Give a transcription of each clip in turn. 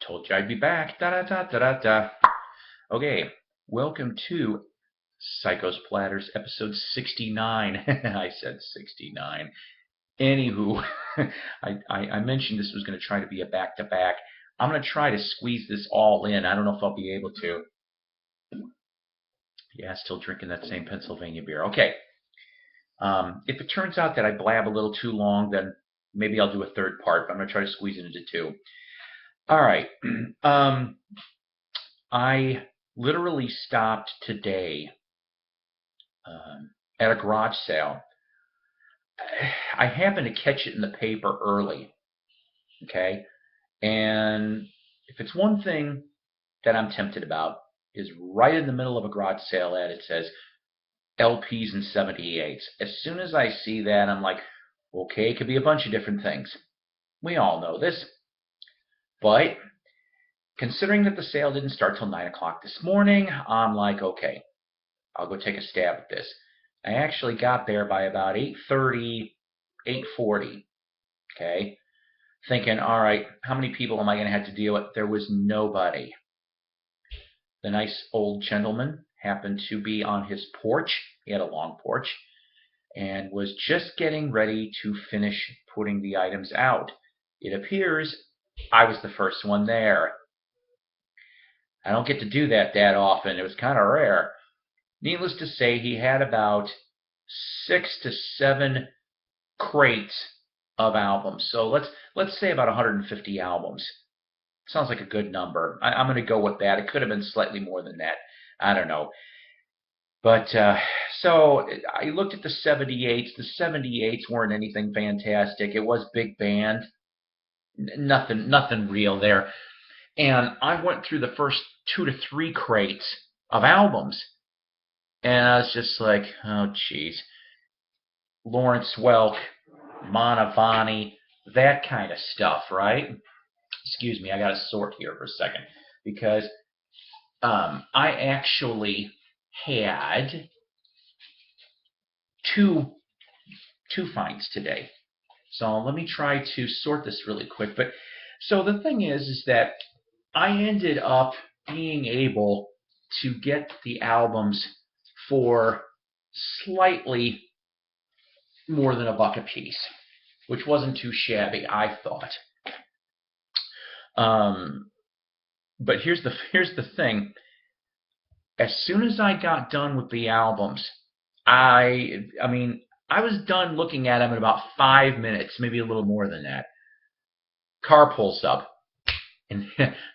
Told you I'd be back. Da da da da da da. Okay, welcome to Psycho's Platters, episode 69. I said 69. Anywho, I mentioned this was going to try to be a back-to-back. I'm going to try to squeeze this all in. I don't know if I'll be able to. Yeah, still drinking that same Pennsylvania beer. Okay. If it turns out that I blab a little too long, then maybe I'll do a third part, but I'm going to try to squeeze it into two. All right. I literally stopped today at a garage sale. I happened to catch it in the paper early, okay? And if it's one thing that I'm tempted about is right in the middle of a garage sale ad, it says LPs and 78s. As soon as I see that, I'm like, okay, it could be a bunch of different things. We all know this. But considering that the sale didn't start till 9 o'clock this morning, I'm like, okay, I'll go take a stab at this. I actually got there by about 8:30, 8:40, okay? Thinking, all right, how many people am I going to have to deal with? There was nobody. The nice old gentleman happened to be on his porch. He had a long porch and was just getting ready to finish putting the items out. It appears I was the first one there. I don't get to do that often. It was kind of rare. Needless to say, he had about 6 to 7 crates of albums. So let's say about 150 albums. Sounds like a good number. I'm going to go with that. It could have been slightly more than that. I don't know. But so I looked at the 78s. The 78s weren't anything fantastic. It was big band. Nothing real there. And I went through the first 2 to 3 crates of albums. And I was just like, oh, geez. Lawrence Welk, Manavani, that kind of stuff, right? Excuse me, I got to sort here for a second. Because I actually had two finds today. So let me try to sort this really quick. But so the thing is that I ended up being able to get the albums for slightly more than $1 a piece, which wasn't too shabby, I thought. But here's the thing. As soon as I got done with the albums, I was done looking at them in about 5 minutes, maybe a little more than that. Car pulls up, and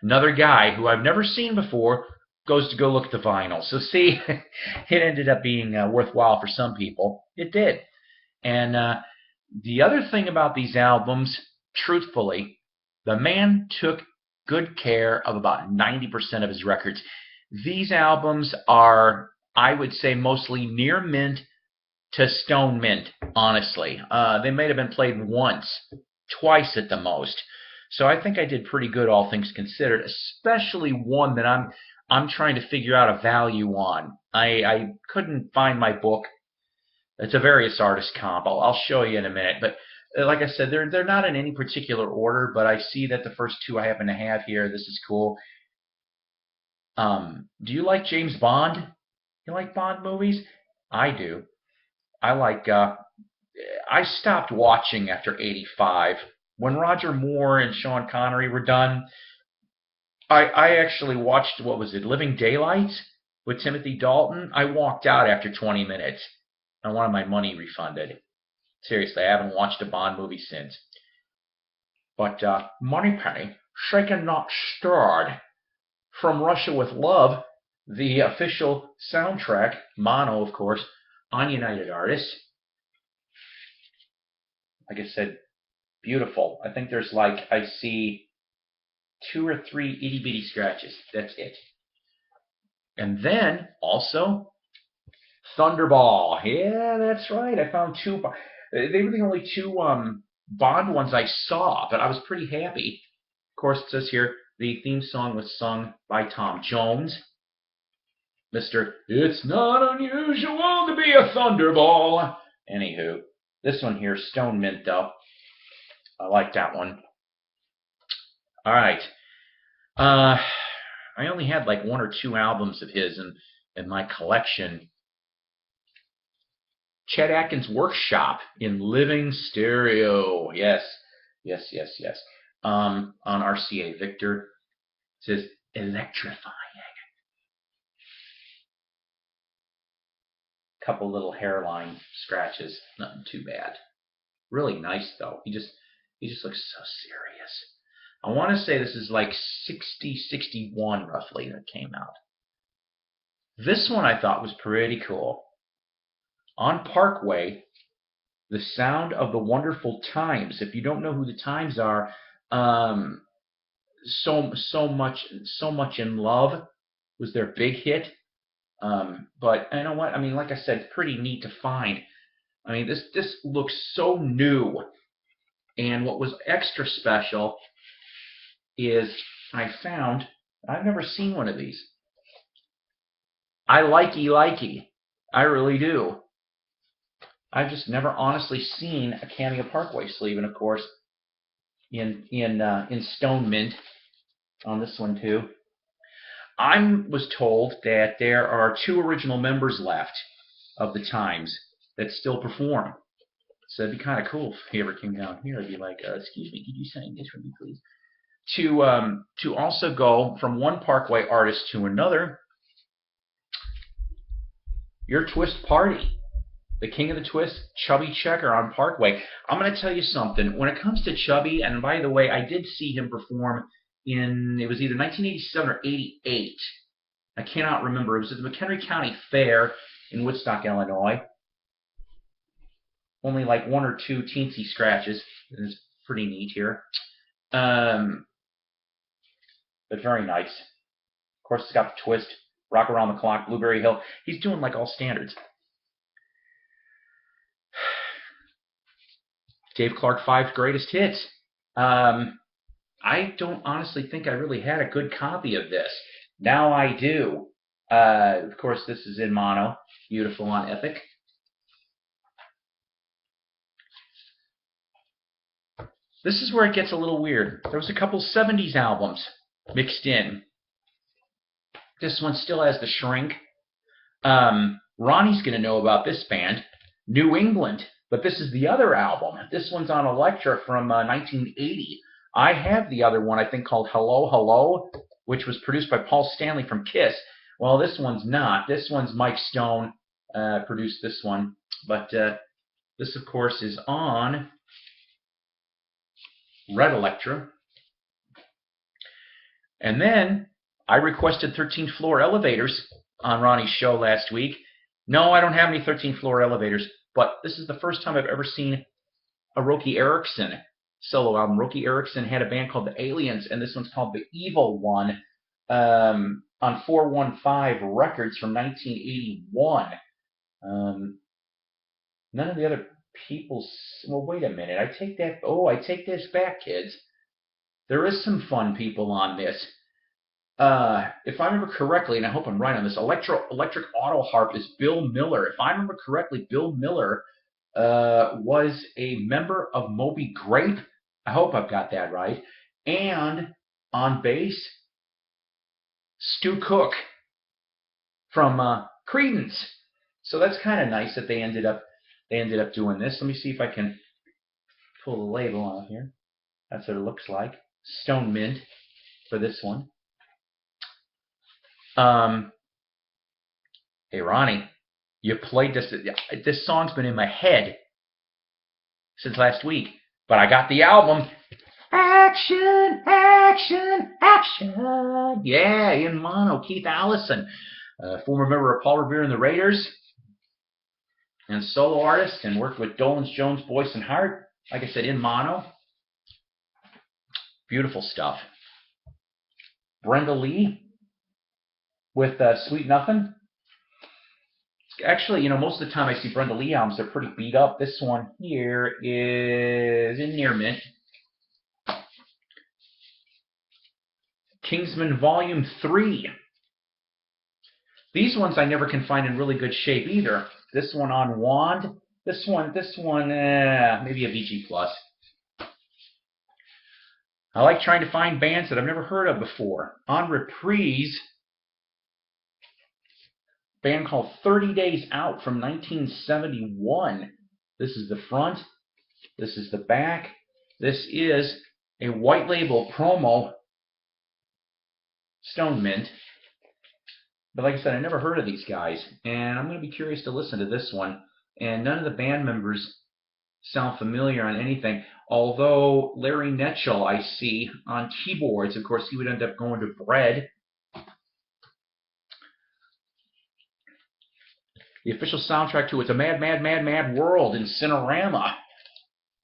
another guy who I've never seen before goes to go look at the vinyl. So see, it ended up being worthwhile for some people. It did. And the other thing about these albums, truthfully, the man took good care of about 90% of his records. These albums are, I would say, mostly near mint to stone mint, honestly. They may have been played once, twice at the most. So I think I did pretty good, all things considered, especially one that I'm trying to figure out a value on. I couldn't find my book. It's a various artist comp. I'll show you in a minute. But like I said, they're not in any particular order, but I see that the first two I happen to have here. This is cool. Do you like James Bond? You like Bond movies? I do. I like. I stopped watching after '85. When Roger Moore and Sean Connery were done, I actually watched, what was it, Living Daylights with Timothy Dalton. I walked out after 20 minutes. I wanted my money refunded. Seriously, I haven't watched a Bond movie since. But Moneypenny, Shaken Not Stirred, From Russia with Love, the official soundtrack, mono, of course, on United Artists. Like I said, beautiful. I think there's I see 2 or 3 itty-bitty scratches. That's it. And then, also, Thunderball. Yeah, that's right. I found 2. They were the only 2 Bond ones I saw, but I was pretty happy. Of course, it says here, the theme song was sung by Tom Jones. Mr. It's Not Unusual to Be a Thunderball. Anywho, this one here, Stone Mint, though. I like that one. All right. Uh, I only had like one or two albums of his in my collection. Chet Atkins Workshop in Living Stereo. Yes, yes, yes, yes. On RCA Victor, it says electrifying. Couple little hairline scratches, nothing too bad. Really nice though. He just looks so serious. I want to say this is like 60, 61 roughly that came out. This one I thought was pretty cool. On Parkway, The Sound of the Wonderful Times. If you don't know who the Times are, um, so much in love was their big hit. But you know what? I mean, like I said, it's pretty neat to find. I mean, this looks so new. And what was extra special is I've never seen one of these. I likey. I really do. I've just never honestly seen a Cameo Parkway sleeve, and of course, in stone mint on this one too. I was told that there are 2 original members left of the Times that still perform. So it'd be kind of cool if he ever came down here. I'd be like, excuse me, could you sign this for me, please? To also go from one Parkway artist to another. Your Twist Party, the king of the twist, Chubby Checker on Parkway. I'm going to tell you something. When it comes to Chubby, and by the way, I did see him perform it was either 1987 or 88. I cannot remember. It was at the McHenry County Fair in Woodstock, Illinois. Only like 1 or 2 teensy scratches. It's pretty neat here. But very nice. Of course, it's got the twist, Rock Around the Clock, Blueberry Hill. He's doing like all standards. Dave Clark 5 Greatest Hits. I don't honestly think I really had a good copy of this. Now I do. Of course, this is in mono. Beautiful on Epic. This is where it gets a little weird. There was a couple 70s albums mixed in. This one still has the shrink. Ronnie's going to know about this band, New England. But this is the other album. This one's on Elektra from 1980. I have the other one, I think, called Hello, Hello, which was produced by Paul Stanley from Kiss. Well, this one's not. This one's Mike Stone produced this one. But this, of course, is on Red Elektra. And then I requested 13th Floor Elevators on Ronnie's show last week. No, I don't have any 13th Floor Elevators, but this is the first time I've ever seen a Roky Erickson solo album. Roky Erickson had a band called the Aliens, and this one's called The Evil One on 415 Records from 1981. None of the other people. Well, wait a minute. I take this back, kids. There is some fun people on this. If I remember correctly, and I hope I'm right on this, Electric Auto Harp is Bill Miller. If I remember correctly, Bill Miller was a member of Moby Grape. I hope I've got that right. And on bass, Stu Cook from Creedence. So that's kind of nice that they ended up doing this. Let me see if I can pull the label on here. That's what it looks like. Stone mint for this one. Hey Ronnie, you played this. This song's been in my head since last week, but I got the album. Action, action, action. Yeah, in mono. Keith Allison, former member of Paul Revere and the Raiders, and solo artist, and worked with Dolenz Jones, Boyce and Hart. Like I said, in mono. Beautiful stuff. Brenda Lee with Sweet Nothing. Actually, most of the time I see Brenda Lee albums, they're pretty beat up. This one here is in near mint. Kingsman Volume 3. These ones I never can find in really good shape either. This one on Wand. This one, maybe a VG+. I like trying to find bands that I've never heard of before. On Reprise, a band called 30 Days Out from 1971. This is the front. This is the back. This is a white label promo, Stone Mint. But like I said, I never heard of these guys, and I'm going to be curious to listen to this one. And none of the band members sound familiar on anything, although Larry Netchell I see on keyboards. Of course, he would end up going to Bread. The official soundtrack to It's a Mad, Mad, Mad, Mad World in Cinerama.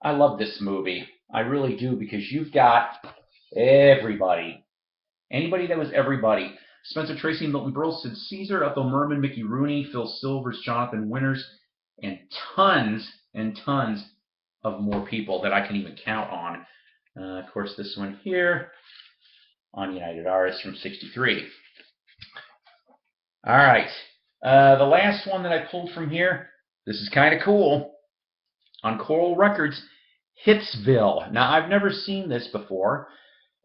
I love this movie. I really do, because you've got everybody. Anybody that was everybody. Spencer Tracy, Milton Berle, Sid Caesar, Ethel Merman, Mickey Rooney, Phil Silvers, Jonathan Winters, and tons of more people that I can even count on. Of course, this one here on United Artists from '63. All right. The last one that I pulled from here, this is kind of cool. On Coral Records, Hitsville. Now, I've never seen this before.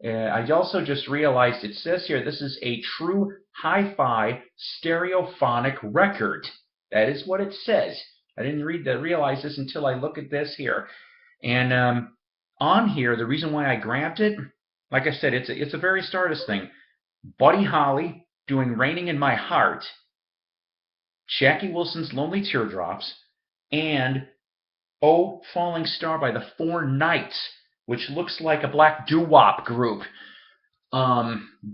I also just realized it says here this is a true hi-fi stereophonic record. That is what it says. I didn't realize this until I look at this here. And on here, the reason why I grabbed it, like I said, it's a very Stardust thing. Buddy Holly doing Raining in My Heart, Jackie Wilson's Lonely Teardrops, and Oh Falling Star by the Four Knights, which looks like a black doo-wop group.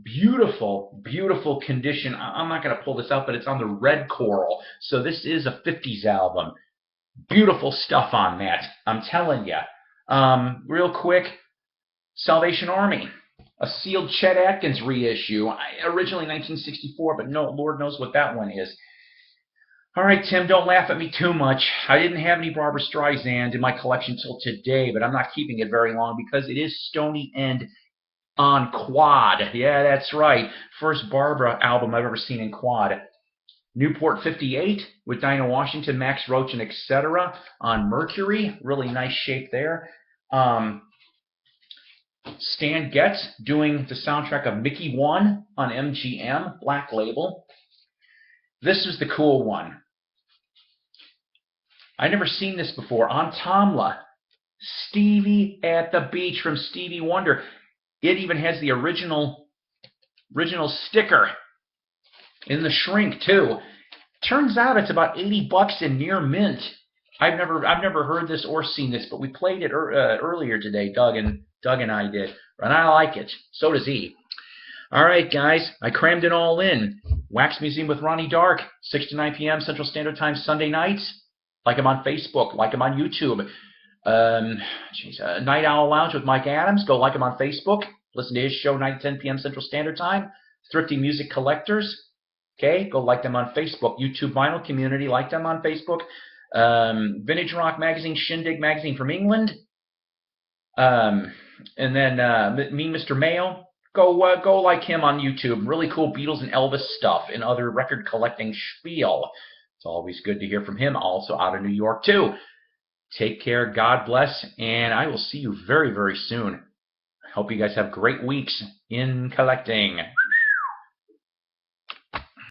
Beautiful, beautiful condition. I'm not going to pull this out, but it's on the red coral. So this is a 50s album. Beautiful stuff on that. I'm telling you. Real quick, Salvation Army. A sealed Chet Atkins reissue. Originally 1964, but no, Lord knows what that one is. All right, Tim, don't laugh at me too much. I didn't have any Barbra Streisand in my collection till today, but I'm not keeping it very long because it is Stony End on quad. Yeah, that's right. First Barbra album I've ever seen in quad. Newport 58 with Dinah Washington, Max Roach, and etc. on Mercury. Really nice shape there. Stan Getz doing the soundtrack of Mickey 1 on MGM, Black Label. This is the cool one. I've never seen this before. On Tamla, Stevie at the Beach from Stevie Wonder. It even has the original sticker in the shrink too. Turns out it's about $80 in near mint. I've never heard this or seen this, but we played it earlier today. Doug and I did, and I like it. So does he. All right, guys, I crammed it all in. Wax Museum with Ronnie Dark, 6 to 9 p.m. Central Standard Time Sunday nights. Like him on Facebook. Like him on YouTube. Night Owl Lounge with Mike Adams. Go like him on Facebook. Listen to his show 9 to 10 p.m. Central Standard Time. Thrifty Music Collectors. Okay, go like them on Facebook. YouTube Vinyl Community. Like them on Facebook. Vintage Rock Magazine, Shindig Magazine from England. And then me, Mr. Mayo. Go like him on YouTube. Really cool Beatles and Elvis stuff and other record collecting spiel. It's always good to hear from him, also out of New York, too. Take care, God bless, and I will see you very, very soon. I hope you guys have great weeks in collecting.